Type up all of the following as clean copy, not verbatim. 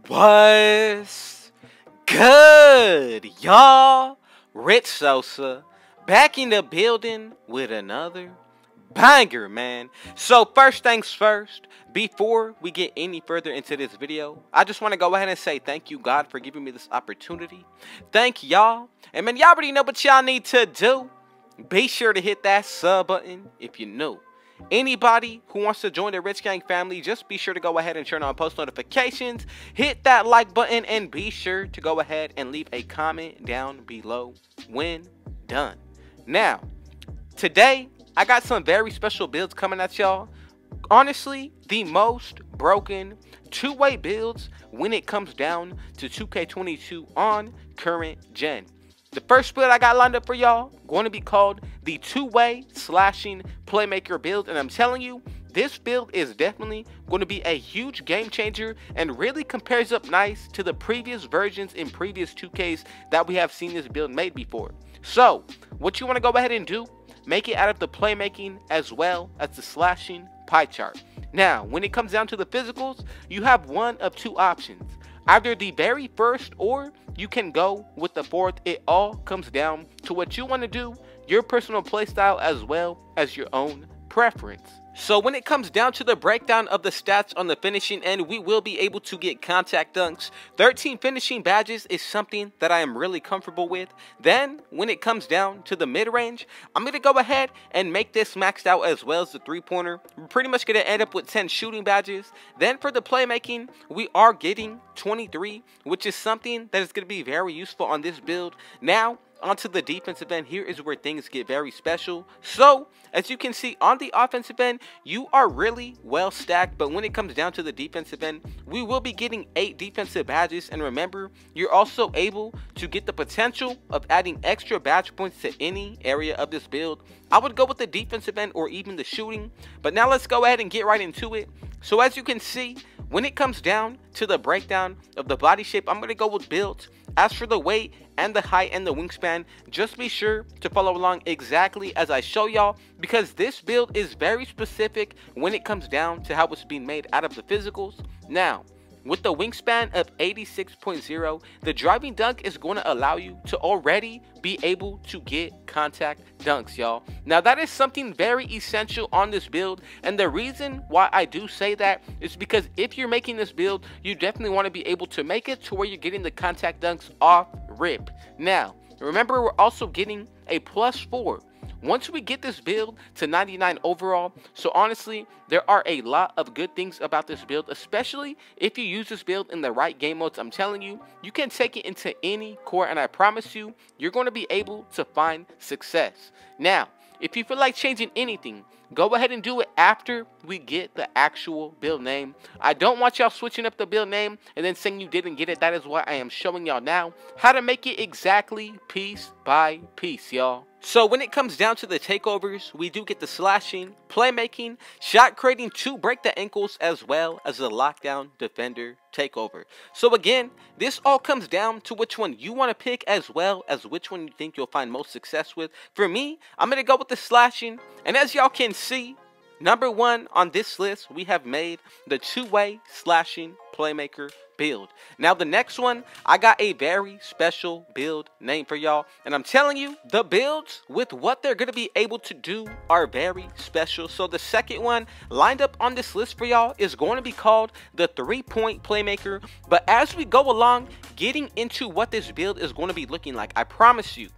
What's good, y'all? Rich Sosa back in the building with another banger, man. So first things first, before we get any further into this video, I just want to go ahead and say thank you, God, for giving me this opportunity. Thank y'all. And man, y'all already know what y'all need to do. Be sure to hit that sub button if you're new. Anybody who wants to join the Rich Gang family, just be sure to go ahead and turn on post notifications, hit that like button, and be sure to go ahead and leave a comment down below when done. Now, today, I got some very special builds coming at y'all. Honestly, the most broken two-way builds when it comes down to 2K22 on current gen. The first build I got lined up for y'all going to be called the two-way slashing playmaker build, and I'm telling you, this build is definitely going to be a huge game changer and really compares up nice to the previous versions in previous 2Ks that we have seen this build made before. So, what you want to go ahead and do, make it out of the playmaking as well as the slashing pie chart. Now, when it comes down to the physicals, you have one of two options. Either the very first, or you can go with the fourth. It all comes down to what you want to do, your personal playstyle, as well as your own preference. So when it comes down to the breakdown of the stats on the finishing end, we will be able to get contact dunks. 13 finishing badges is something that I am really comfortable with. Then when it comes down to the mid-range, I'm going to go ahead and make this maxed out as well as the three-pointer. We're pretty much going to end up with 10 shooting badges. Then for the playmaking, we are getting 23, which is something that is going to be very useful on this build. Now, onto the defensive end, here is where things get very special. So, as you can see, on the offensive end, you are really well stacked, but when it comes down to the defensive end, we will be getting 8 defensive badges, and remember, you're also able to get the potential of adding extra badge points to any area of this build. I would go with the defensive end or even the shooting, but now let's go ahead and get right into it. So as you can see, when it comes down to the breakdown of the body shape, I'm going to go with builds. As for the weight and the height and the wingspan, just be sure to follow along exactly as I show y'all, because this build is very specific when it comes down to how it's being made out of the physicals. Now, with the wingspan of 86.0, the driving dunk is going to allow you to already be able to get contact dunks, y'all. Now, that is something very essential on this build, and the reason why I do say that is because if you're making this build, you definitely want to be able to make it to where you're getting the contact dunks off rip. Now, remember, we're also getting a +4 once we get this build to 99 overall. So honestly, there are a lot of good things about this build, especially if you use this build in the right game modes. I'm telling you, you can take it into any core, and I promise you, you're going to be able to find success. Now, if you feel like changing anything, go ahead and do it after we get the actual build name. I don't want y'all switching up the build name and then saying you didn't get it. That is why I am showing y'all now how to make it exactly piece by piece, y'all. So when it comes down to the takeovers, we do get the slashing, playmaking, shot creating to break the ankles, as well as the lockdown defender takeover. So again, this all comes down to which one you want to pick, as well as which one you think you'll find most success with. For me, I'm going to go with the slashing, and as y'all can see, number one on this list, we have made the two-way slashing playmaker build. Now the next one, I got a very special build name for y'all, and I'm telling you, the builds with what they're going to be able to do are very special. So the second one lined up on this list for y'all is going to be called the 3-point playmaker. But as we go along getting into what this build is going to be looking like, I promise you,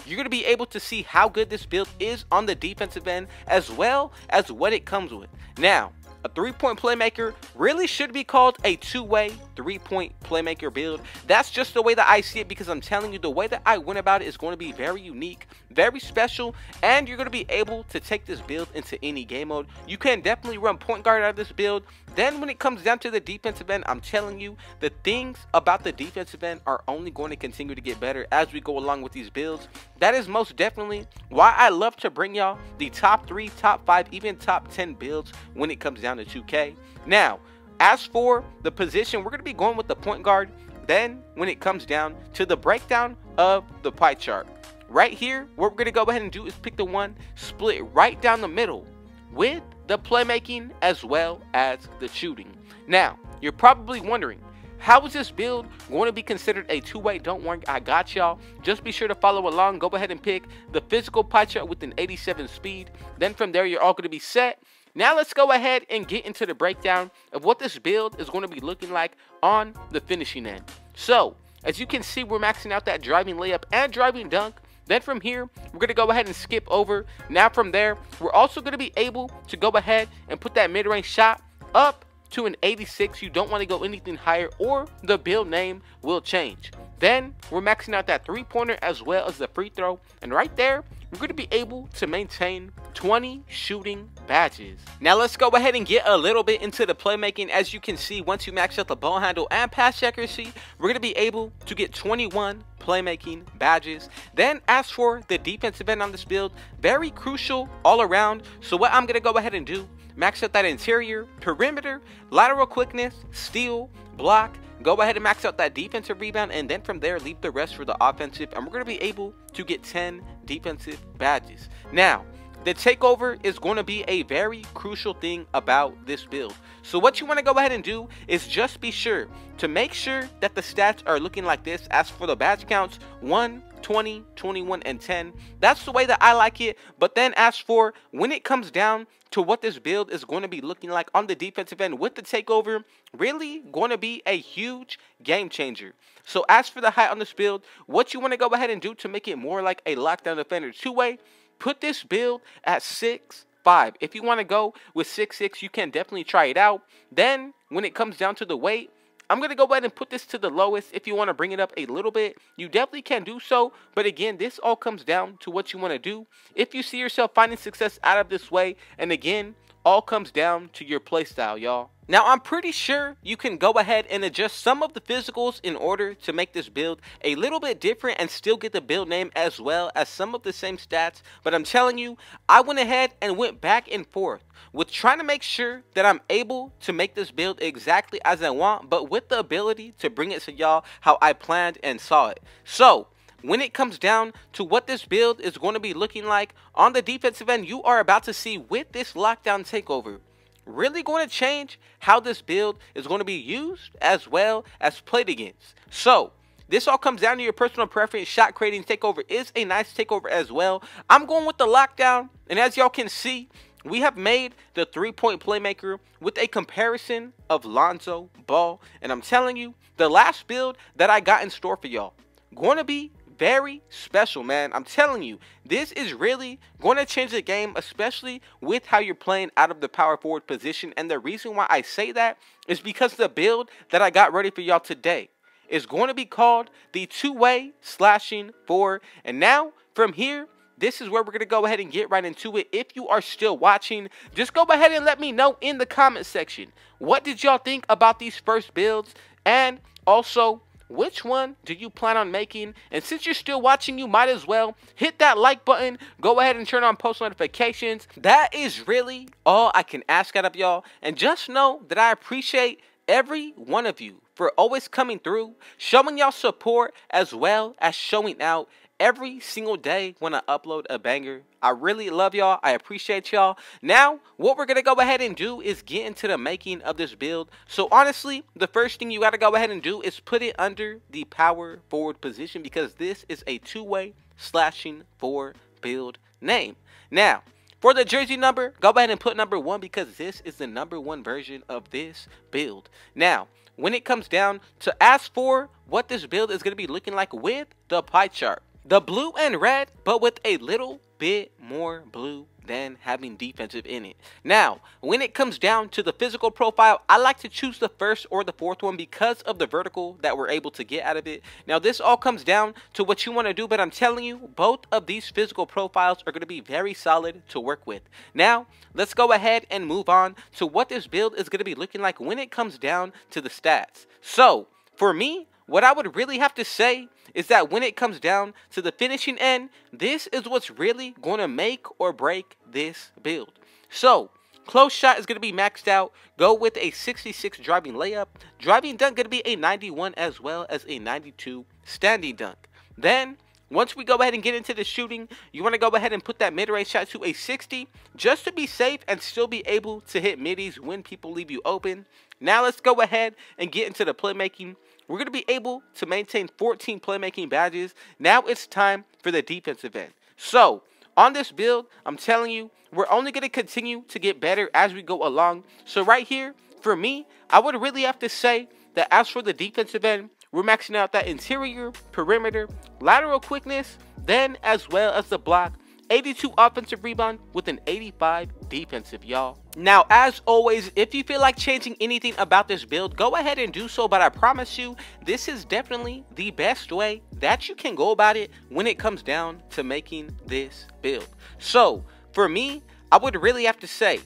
you're going to be able to see how good this build is on the defensive end, as well as what it comes with. Now, a 3-point playmaker really should be called a two-way 3-point playmaker build. That's just the way that I see it, because I'm telling you, the way that I went about it is going to be very unique, very special, and you're going to be able to take this build into any game mode. You can definitely run point guard out of this build. Then when it comes down to the defensive end, I'm telling you, the things about the defensive end are only going to continue to get better as we go along with these builds. That is most definitely why I love to bring y'all the top 3, top 5, even top 10 builds when it comes down to 2K. Now, as for the position, we're going to be going with the point guard. Then when it comes down to the breakdown of the pie chart, right here, what we're going to go ahead and do is pick the one split right down the middle with the playmaking as well as the shooting. Now, you're probably wondering, how is this build going to be considered a two-way? Don't worry, I got y'all. Just be sure to follow along. Go ahead and pick the physical pie chart with an 87 speed. Then from there, you're all going to be set. Now let's go ahead and get into the breakdown of what this build is going to be looking like on the finishing end. So, as you can see, we're maxing out that driving layup and driving dunk. Then from here, we're going to go ahead and skip over. Now from there, we're also going to be able to go ahead and put that mid-range shot up to an 86. You don't want to go anything higher or the build name will change. Then we're maxing out that three-pointer as well as the free throw. And right there, we're going to be able to maintain 20 shooting badges. Now let's go ahead and get a little bit into the playmaking. As you can see, once you max out the ball handle and pass accuracy, we're going to be able to get 21 playmaking badges. Then as for the defensive end on this build, very crucial all around. So what I'm going to go ahead and do, max out that interior, perimeter, lateral quickness, steal, block. Go ahead and max out that defensive rebound, and then from there leave the rest for the offensive, and we're going to be able to get 10 defensive badges. Now the takeover is going to be a very crucial thing about this build. So what you want to go ahead and do is just be sure to make sure that the stats are looking like this. As for the badge counts, 1, 20, 21, and 10. That's the way that I like it. But then as for when it comes down to what this build is going to be looking like on the defensive end with the takeover, really going to be a huge game changer. So as for the height on this build, what you want to go ahead and do to make it more like a lockdown defender two-way, put this build at 6'5". If you want to go with 6'6", you can definitely try it out. Then when it comes down to the weight, I'm going to go ahead and put this to the lowest. If you want to bring it up a little bit, you definitely can do so. But again, this all comes down to what you want to do. If you see yourself finding success out of this way, and again, all comes down to your play style, y'all. Now, I'm pretty sure you can go ahead and adjust some of the physicals in order to make this build a little bit different and still get the build name as well as some of the same stats. But I'm telling you, I went ahead and went back and forth with trying to make sure that I'm able to make this build exactly as I want, but with the ability to bring it to y'all how I planned and saw it. So when it comes down to what this build is going to be looking like on the defensive end, you are about to see with this lockdown takeover really going to change how this build is going to be used as well as played against. So this all comes down to your personal preference. Shot creating takeover is a nice takeover as well. I'm going with the lockdown, and as y'all can see, we have made the three-point playmaker with a comparison of Lonzo Ball, and I'm telling you, the last build that I got in store for y'all going to be very special, man. I'm telling you, this is really going to change the game, especially with how you're playing out of the power forward position. And the reason why I say that is because the build that I got ready for y'all today is going to be called the two-way slashing four. And now from here, this is where we're going to go ahead and get right into it. If you are still watching, just go ahead and let me know in the comment section, what did y'all think about these first builds? And also, which one do you plan on making? And since you're still watching, you might as well hit that like button. Go ahead and turn on post notifications. That is really all I can ask out of y'all. And just know that I appreciate every one of you for always coming through, showing y'all support as well as showing out every single day when I upload a banger. I really love y'all. I appreciate y'all. Now, what we're going to go ahead and do is get into the making of this build. So honestly, the first thing you got to go ahead and do is put it under the power forward position, because this is a two-way slashing four build name. Now, for the jersey number, go ahead and put number 1, because this is the number 1 version of this build. Now, when it comes down to ask for what this build is going to be looking like with the pie chart, the blue and red, but with a little bit more blue than having defensive in it. Now, when it comes down to the physical profile, I like to choose the first or the fourth one because of the vertical that we're able to get out of it. Now, this all comes down to what you want to do, but I'm telling you, both of these physical profiles are going to be very solid to work with. Now, let's go ahead and move on to what this build is going to be looking like when it comes down to the stats. So, for me, what I would really have to say is that when it comes down to the finishing end, this is what's really going to make or break this build. So, close shot is going to be maxed out. Go with a 66 driving layup. Driving dunk going to be a 91 as well as a 92 standing dunk. Then, once we go ahead and get into the shooting, you want to go ahead and put that mid-range shot to a 60 just to be safe and still be able to hit middies when people leave you open. Now let's go ahead and get into the playmaking. We're going to be able to maintain 14 playmaking badges. Now it's time for the defensive end. So, on this build, I'm telling you, we're only going to continue to get better as we go along. So right here, for me, I would really have to say that as for the defensive end, we're maxing out that interior, perimeter, lateral quickness, then as well as the block. 82 offensive rebound with an 85 defensive, y'all. Now, as always, if you feel like changing anything about this build, go ahead and do so, but I promise you, this is definitely the best way that you can go about it when it comes down to making this build. So, for me, I would really have to say,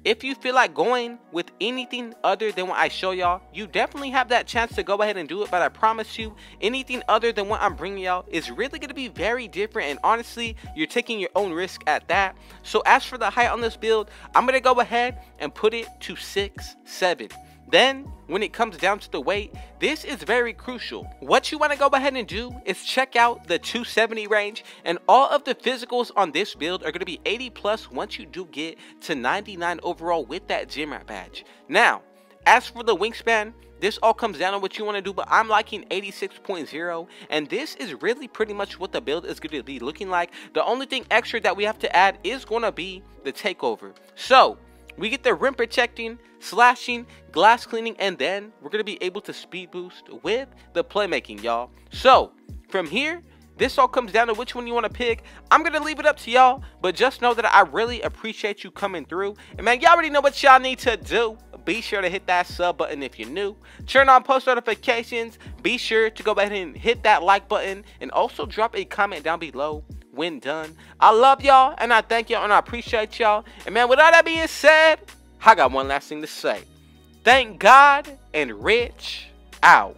if you feel like going with anything other than what I show y'all, you definitely have that chance to go ahead and do it. But I promise you, anything other than what I'm bringing y'all is really going to be very different. And honestly, you're taking your own risk at that. So as for the height on this build, I'm going to go ahead and put it to 6'7". Then, when it comes down to the weight, this is very crucial. What you want to go ahead and do is check out the 270 range, and all of the physicals on this build are going to be 80 plus once you do get to 99 overall with that gym rat badge. Now, as for the wingspan, this all comes down to what you want to do, but I'm liking 86.0, and this is really pretty much what the build is going to be looking like. The only thing extra that we have to add is going to be the takeover. So, we get the rim protecting, slashing, glass cleaning, and then we're going to be able to speed boost with the playmaking, y'all. So, from here, this all comes down to which one you want to pick. I'm going to leave it up to y'all, but just know that I really appreciate you coming through. And man, y'all already know what y'all need to do. Be sure to hit that sub button if you're new. Turn on post notifications. Be sure to go ahead and hit that like button, and also drop a comment down below when done. I love y'all, and I thank y'all, and I appreciate y'all. And man, with all that being said, I got one last thing to say. Thank God and Rich out.